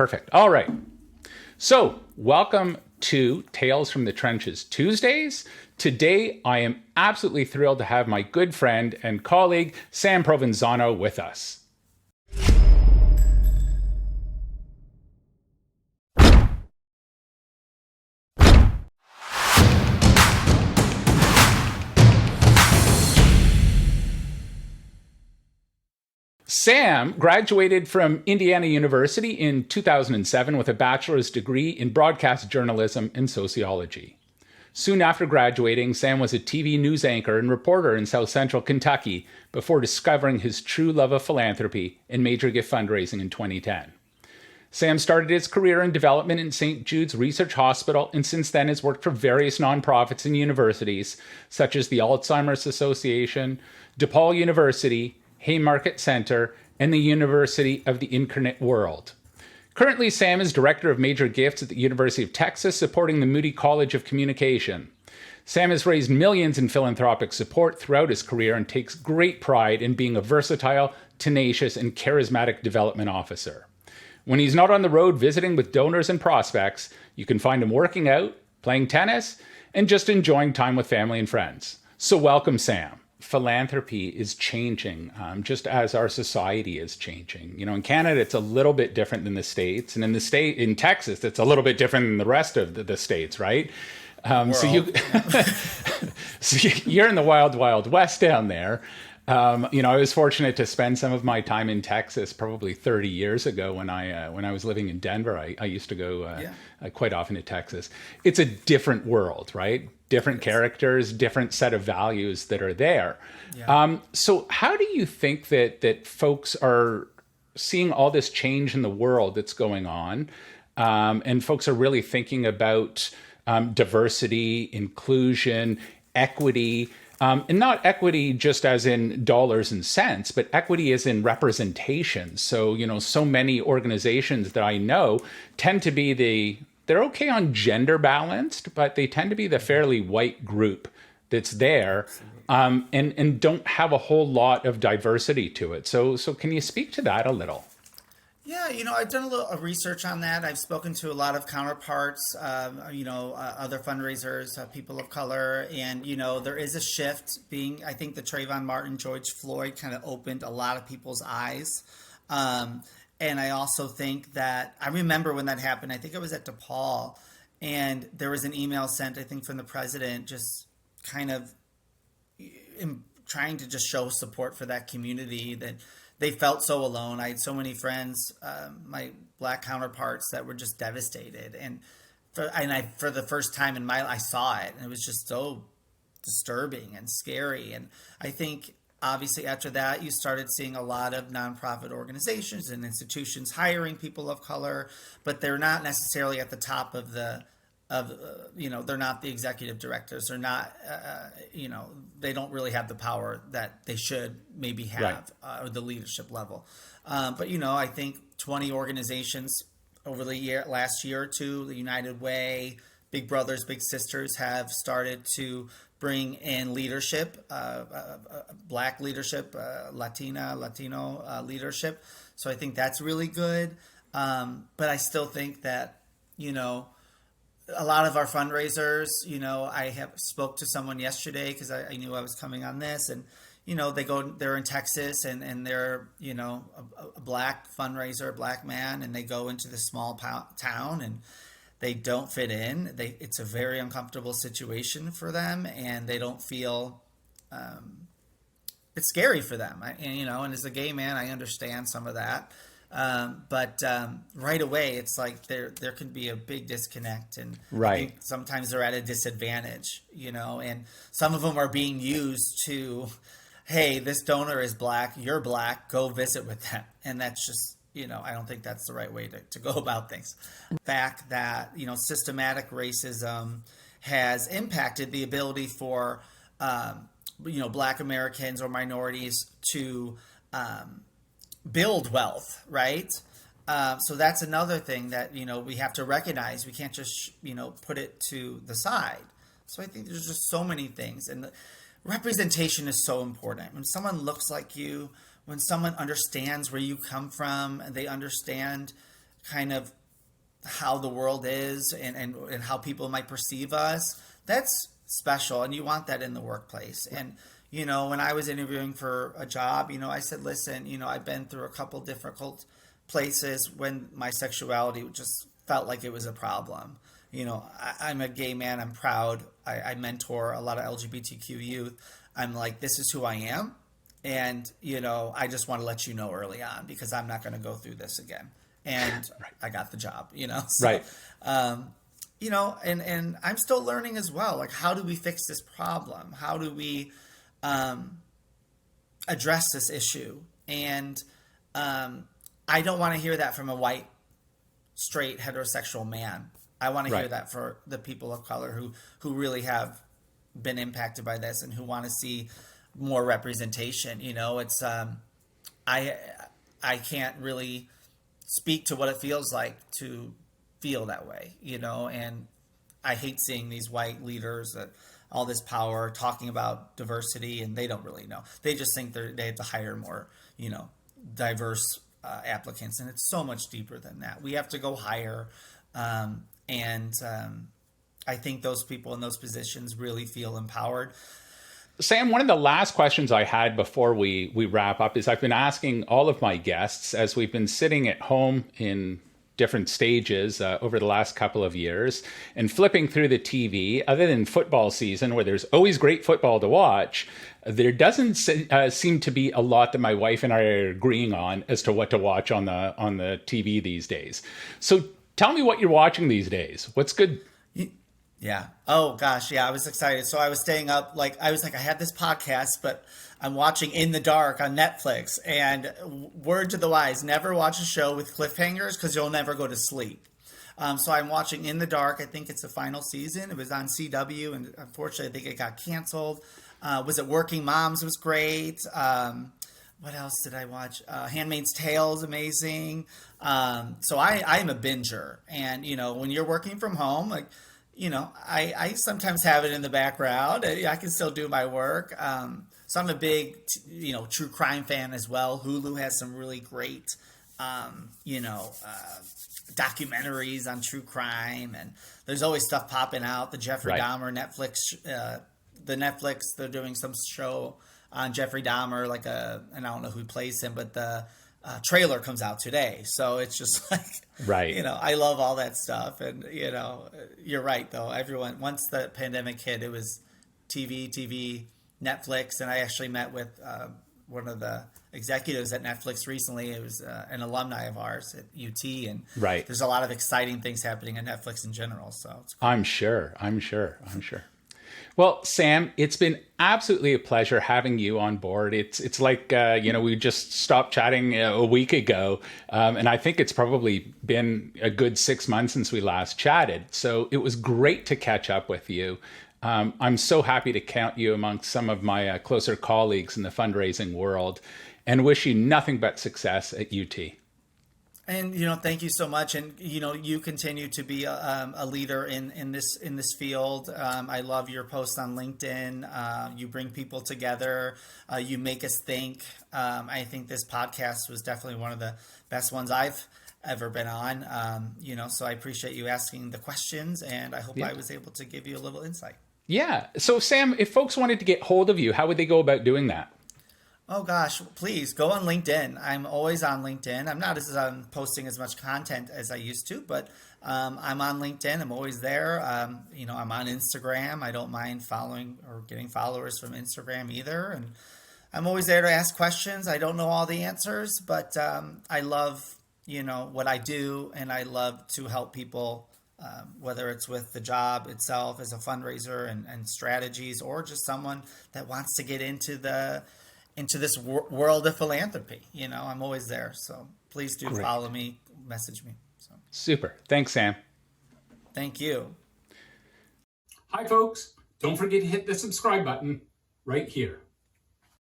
Perfect. All right. So, welcome to Tales from the Trenches Tuesdays. Today, I am absolutely thrilled to have my good friend and colleague, Sam Provenzano, with us. Sam graduated from Indiana University in 2007 with a bachelor's degree in broadcast journalism and sociology. Soon after graduating, Sam was a TV news anchor and reporter in South Central Kentucky before discovering his true love of philanthropy and major gift fundraising in 2010. Sam started his career in development in St. Jude's Research Hospital and since then has worked for various nonprofits and universities such as the Alzheimer's Association, DePaul University, Haymarket Center, and the University of the Incarnate World. Currently, Sam is Director of Major Gifts at the University of Texas, supporting the Moody College of Communication. Sam has raised millions in philanthropic support throughout his career and takes great pride in being a versatile, tenacious, and charismatic development officer. When he's not on the road visiting with donors and prospects, you can find him working out, playing tennis, and just enjoying time with family and friends. So welcome, Sam. Philanthropy is changing, just as our society is changing. You know, in Canada, it's a little bit different than the States, and in Texas, it's a little bit different than the rest of the states, right? So you're in the wild, wild west down there. I was fortunate to spend some of my time in Texas probably 30 years ago when I was living in Denver. I used to go quite often to Texas. It's a different world, right? Different characters, different set of values that are there. Yeah. So how do you think that folks are seeing all this change in the world that's going on, and folks are really thinking about diversity, inclusion, equity, and not equity just as in dollars and cents, but equity as in representation. So, so many organizations that I know tend to be they're okay on gender balanced, but they tend to be the fairly white group that's there, and don't have a whole lot of diversity to it. So can you speak to that a little? Yeah, I've done a little research on that. I've spoken to a lot of counterparts, other fundraisers, people of color, and, there is a shift I think the Trayvon Martin, George Floyd kind of opened a lot of people's eyes. And I also think that, I remember when that happened, I think I was at DePaul, and there was an email sent, I think, from the president, just kind of trying to just show support for that community that they felt so alone. I had so many friends, my Black counterparts, that were just devastated. And for the first time in my life, I saw it, and it was just so disturbing and scary. And I think, obviously, after that, you started seeing a lot of nonprofit organizations and institutions hiring people of color, but they're not necessarily at the top of they're not the executive directors. They're not, they don't really have the power that they should maybe have, right, or the leadership level. But I think 20 organizations over the last year or two, the United Way, Big Brothers, Big Sisters, have started to bring in leadership, Black leadership, Latino leadership. So I think that's really good. But I still think that, a lot of our fundraisers, I have spoke to someone yesterday because I knew I was coming on this, and, they're in Texas, and they're, a Black fundraiser, a Black man, and they go into this small town, and they don't fit in. It's a very uncomfortable situation for them, and they don't feel, it's scary for them. And as a gay man, I understand some of that. But right away, it's like there can be a big disconnect, and right, I think sometimes they're at a disadvantage, and some of them are being used to, hey, this donor is Black, you're Black, go visit with them. And that's just, I don't think that's the right way to go about things. The fact that, systematic racism has impacted the ability for, Black Americans or minorities to build wealth, right? So that's another thing that, we have to recognize. We can't just, put it to the side. So I think there's just so many things. And representation is so important. When someone looks like you, when someone understands where you come from, and they understand kind of how the world is and how people might perceive us, that's special. And you want that in the workplace. And, when I was interviewing for a job, I said, listen, I've been through a couple difficult places when my sexuality just felt like it was a problem. I'm a gay man. I'm proud. I mentor a lot of LGBTQ youth. I'm like, this is who I am. And, I just want to let you know early on because I'm not going to go through this again. And Right. I got the job, So, Right. and I'm still learning as well. Like, how do we fix this problem? How do we address this issue? And I don't want to hear that from a white, straight, heterosexual man. I want to hear Right. that for the people of color who really have been impacted by this and who want to see more representation. It's I can't really speak to what it feels like to feel that way, and I hate seeing these white leaders that all this power talking about diversity and they don't really know. They just think they have to hire more, diverse applicants, and it's so much deeper than that. We have to go higher, and I think those people in those positions really feel empowered. Sam, one of the last questions I had before we wrap up is I've been asking all of my guests as we've been sitting at home in different stages over the last couple of years and flipping through the TV, other than football season where there's always great football to watch, there doesn't seem to be a lot that my wife and I are agreeing on as to what to watch on the TV these days. So tell me what you're watching these days. What's good? Yeah. Oh gosh. Yeah. I was excited. So I was staying up. I had this podcast, but I'm watching In the Dark on Netflix. And word to the wise, never watch a show with cliffhangers because you'll never go to sleep. So I'm watching In the Dark. I think it's the final season. It was on CW, and unfortunately, I think it got canceled. Was it Working Moms? It was great. What else did I watch? Handmaid's Tale is amazing. So I'm a binger. And, when you're working from home, I sometimes have it in the background. I can still do my work. So I'm a big, true crime fan as well. Hulu has some really great, documentaries on true crime, and there's always stuff popping out. The Jeffrey Right. Dahmer Netflix, they're doing some show on Jeffrey Dahmer, and I don't know who plays him, but the trailer comes out today. So it's just like, Right. I love all that stuff. And, you're right, though. Everyone, once the pandemic hit, it was TV, Netflix. And I actually met with one of the executives at Netflix recently. It was an alumni of ours at UT. And Right. there's a lot of exciting things happening at Netflix in general. So it's cool. I'm sure. Well, Sam, it's been absolutely a pleasure having you on board. It's like, we just stopped chatting a week ago, and I think it's probably been a good 6 months since we last chatted. So it was great to catch up with you. I'm so happy to count you amongst some of my closer colleagues in the fundraising world, and wish you nothing but success at UT. And thank you so much. And you continue to be a leader in this field. I love your posts on LinkedIn. You bring people together. You make us think. I think this podcast was definitely one of the best ones I've ever been on. So I appreciate you asking the questions, and I hope I was able to give you a little insight. Yeah. So Sam, if folks wanted to get hold of you, how would they go about doing that? Oh gosh, please go on LinkedIn. I'm always on LinkedIn. I'm not posting as much content as I used to, but I'm on LinkedIn. I'm always there. I'm on Instagram. I don't mind following or getting followers from Instagram either. And I'm always there to ask questions. I don't know all the answers, but I love, what I do, and I love to help people, whether it's with the job itself as a fundraiser and strategies, or just someone that wants to get into this world of philanthropy. I'm always there. So please do follow me, message me. So Super. Thanks, Sam. thank you. Hi, folks. Don't forget to hit the subscribe button right here.